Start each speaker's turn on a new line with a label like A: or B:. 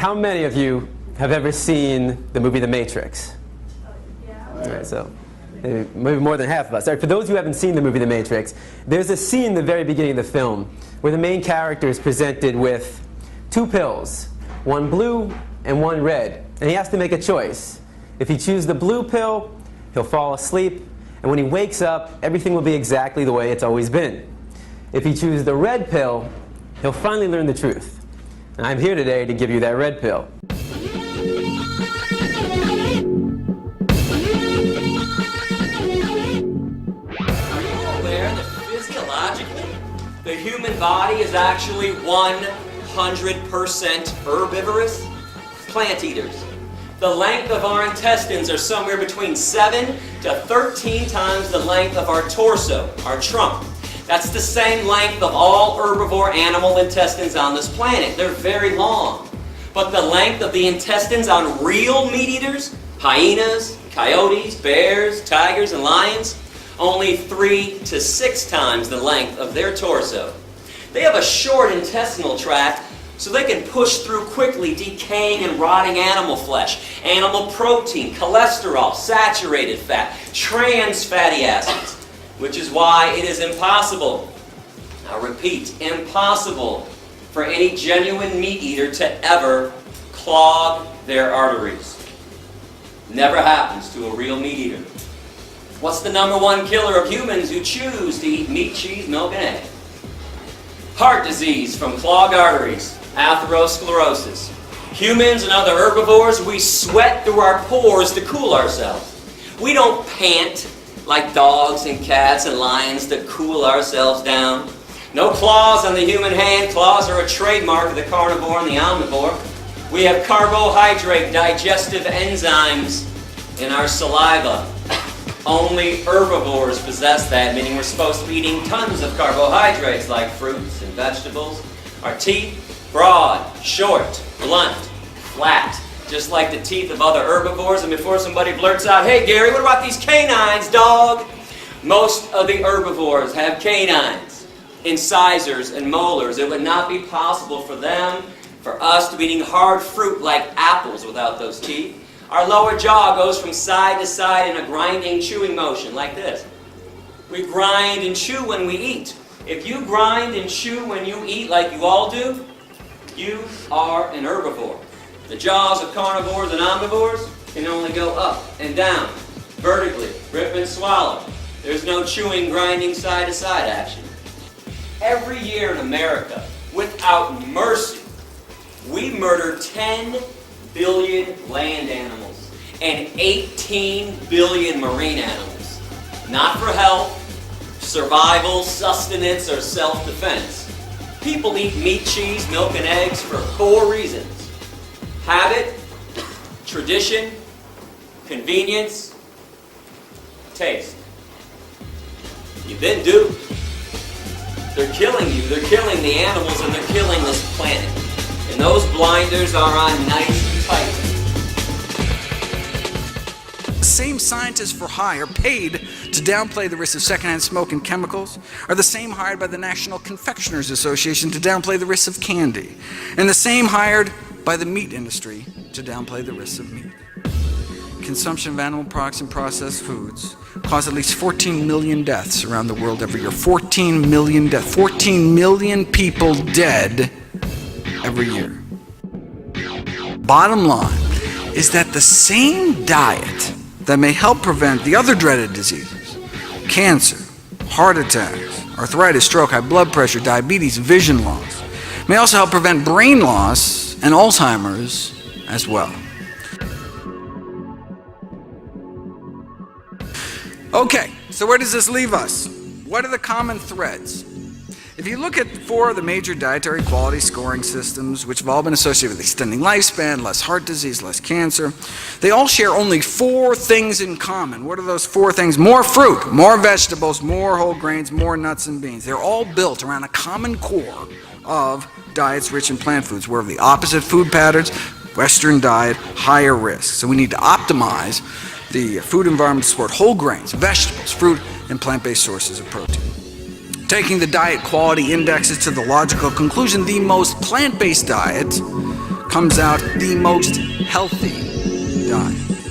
A: How many of you have ever seen the movie The Matrix?
B: Yeah.
A: All right, so maybe more than half of us. All right, for those who haven't seen the movie The Matrix, there's a scene in the very beginning of the film where the main character is presented with two pills, one blue and one red, and he has to make a choice. If he chooses the blue pill, he'll fall asleep, and when he wakes up, everything will be exactly the way it's always been. If he chooses the red pill, he'll finally learn the truth. And I'm here today to give you that red pill.
C: Are you aware that physiologically, the human body is actually 100% herbivorous? Plant eaters. The length of our intestines are somewhere between 7 to 13 times the length of our torso, our trunk. That's the same length of all herbivore animal intestines on this planet. They're very long. But the length of the intestines on real meat eaters, hyenas, coyotes, bears, tigers, and lions, only 3 to 6 times the length of their torso. They have a short intestinal tract so they can push through quickly decaying and rotting animal flesh, animal protein, cholesterol, saturated fat, trans fatty acids, which is why it is impossible, I repeat, impossible for any genuine meat eater to ever clog their arteries. Never happens to a real meat eater. What's the #1 killer of humans who choose to eat meat, cheese, milk, and egg? Heart disease from clogged arteries, atherosclerosis. Humans and other herbivores, we sweat through our pores to cool ourselves. We don't pant like dogs and cats and lions to cool ourselves down. No claws on the human hand. Claws are a trademark of the carnivore and the omnivore. We have carbohydrate digestive enzymes in our saliva. Only herbivores possess that, meaning we're supposed to be eating tons of carbohydrates like fruits and vegetables. Our teeth, broad, short, blunt, flat, just like the teeth of other herbivores. And before somebody blurts out, "Hey Gary, what about these canines, dog?" Most of the herbivores have canines, incisors, and molars. It would not be possible for us to be eating hard fruit like apples without those teeth. Our lower jaw goes from side to side in a grinding, chewing motion like this. We grind and chew when we eat. If you grind and chew when you eat like you all do, you are an herbivore. The jaws of carnivores and omnivores can only go up and down, vertically, rip and swallow. There's no chewing, grinding, side-to-side action. Every year in America, without mercy, we murder 10 billion land animals and 18 billion marine animals. Not for health, survival, sustenance, or self-defense. People eat meat, cheese, milk, and eggs for 4 reasons. Habit, tradition, convenience, taste. You then do. They're killing you, they're killing the animals, and they're killing this planet. And those blinders are on nice and tight.
D: The same scientists for hire paid to downplay the risks of secondhand smoke and chemicals are the same hired by the National Confectioners Association to downplay the risks of candy, and the same hired by the meat industry to downplay the risks of meat. Consumption of animal products and processed foods cause at least 14 million deaths around the world every year. 14 million deaths. 14 million people dead every year. Bottom line is that the same diet that may help prevent the other dreaded diseases, cancer, heart attacks, arthritis, stroke, high blood pressure, diabetes, vision loss, may also help prevent brain loss and Alzheimer's as well. Okay, so where does this leave us? What are the common threads? If you look at 4 of the major dietary quality scoring systems, which have all been associated with extending lifespan, less heart disease, less cancer, they all share only 4 things in common. What are those 4 things? More fruit, more vegetables, more whole grains, more nuts and beans. They're all built around a common core of diets rich in plant foods. We're of the opposite food patterns, Western diet, higher risk. So we need to optimize the food environment to support whole grains, vegetables, fruit, and plant-based sources of protein. Taking the diet quality indexes to the logical conclusion, the most plant-based diet comes out the most healthy diet.